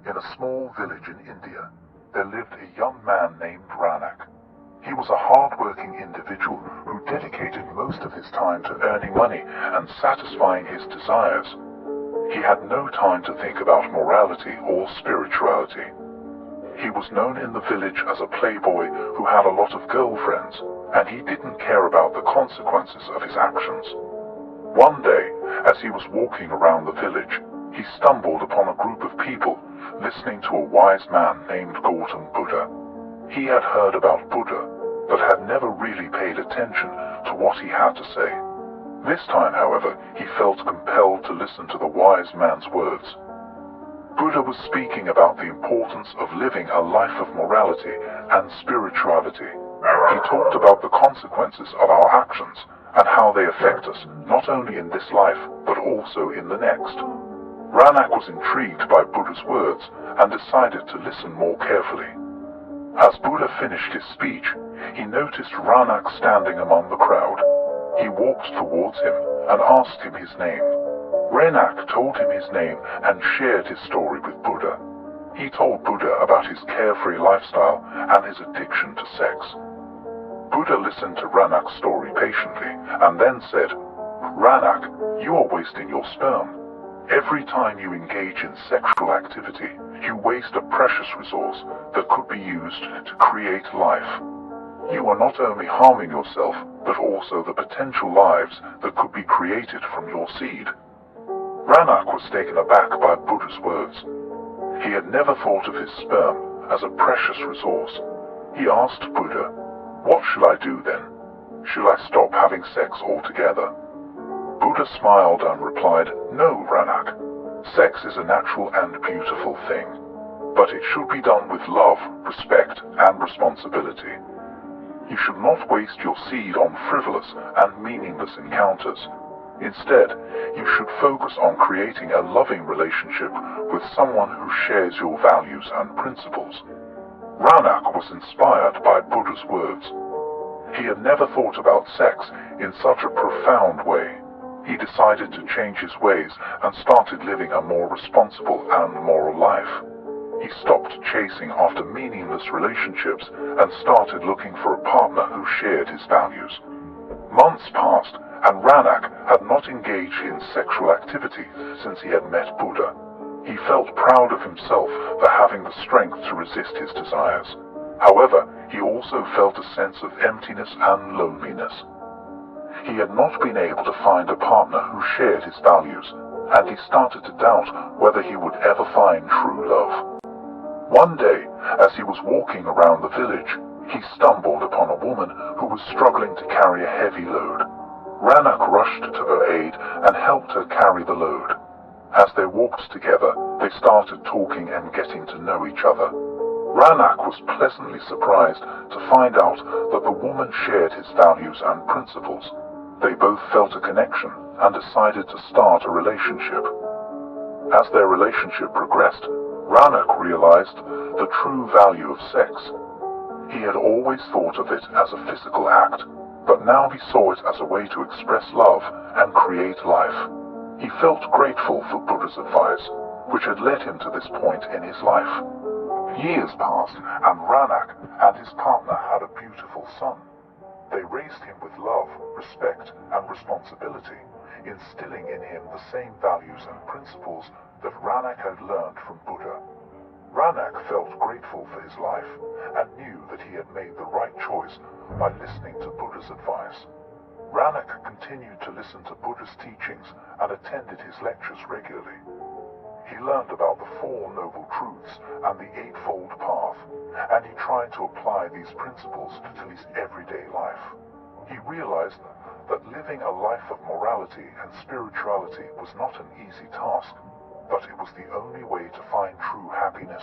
In a small village in India, there lived a young man named Ranak. He was a hard-working individual who dedicated most of his time to earning money and satisfying his desires. He had no time to think about morality or spirituality. He was known in the village as a playboy who had a lot of girlfriends, and he didn't care about the consequences of his actions. One day, as he was walking around the village, he stumbled upon a group of people listening to a wise man named Gautam Buddha. He had heard about Buddha, but had never really paid attention to what he had to say. This time, however, he felt compelled to listen to the wise man's words. Buddha was speaking about the importance of living a life of morality and spirituality. He talked about the consequences of our actions and how they affect us not only in this life, but also in the next. Ranak was intrigued by Buddha's words and decided to listen more carefully. As Buddha finished his speech, he noticed Ranak standing among the crowd. He walked towards him and asked him his name. Ranak told him his name and shared his story with Buddha. He told Buddha about his carefree lifestyle and his addiction to sex. Buddha listened to Ranak's story patiently and then said, "Ranak, you are wasting your sperm. Every time you engage in sexual activity, you waste a precious resource that could be used to create life. You are not only harming yourself, but also the potential lives that could be created from your seed." Ranak was taken aback by Buddha's words. He had never thought of his sperm as a precious resource. He asked Buddha, "What shall I do then? Shall I stop having sex altogether?" Buddha smiled and replied, "No, Ranak. Sex is a natural and beautiful thing, but it should be done with love, respect, and responsibility. You should not waste your seed on frivolous and meaningless encounters. Instead, you should focus on creating a loving relationship with someone who shares your values and principles." Ranak was inspired by Buddha's words. He had never thought about sex in such a profound way. He decided to change his ways and started living a more responsible and moral life. He stopped chasing after meaningless relationships and started looking for a partner who shared his values. Months passed, and Ranak had not engaged in sexual activity since he had met Buddha. He felt proud of himself for having the strength to resist his desires. However, he also felt a sense of emptiness and loneliness. He had not been able to find a partner who shared his values, and he started to doubt whether he would ever find true love. One day, as he was walking around the village, he stumbled upon a woman who was struggling to carry a heavy load. Ranak rushed to her aid and helped her carry the load. As they walked together, they started talking and getting to know each other. Ranak was pleasantly surprised to find out that the woman shared his values and principles. They both felt a connection and decided to start a relationship. As their relationship progressed, Ranak realized the true value of sex. He had always thought of it as a physical act, but now he saw it as a way to express love and create life. He felt grateful for Buddha's advice, which had led him to this point in his life. Years passed, and Ranak and his partner had a beautiful son. They raised him with love, respect, and responsibility, instilling in him the same values and principles that Ranak had learned from Buddha. Ranak felt grateful for his life and knew that he had made the right choice by listening to Buddha's advice. Ranak continued to listen to Buddha's teachings and attended his lectures regularly. He learned about the Four Noble Truths and the Eightfold Path, and he tried to apply these principles to his everyday life. He realized that living a life of morality and spirituality was not an easy task, but it was the only way to find true happiness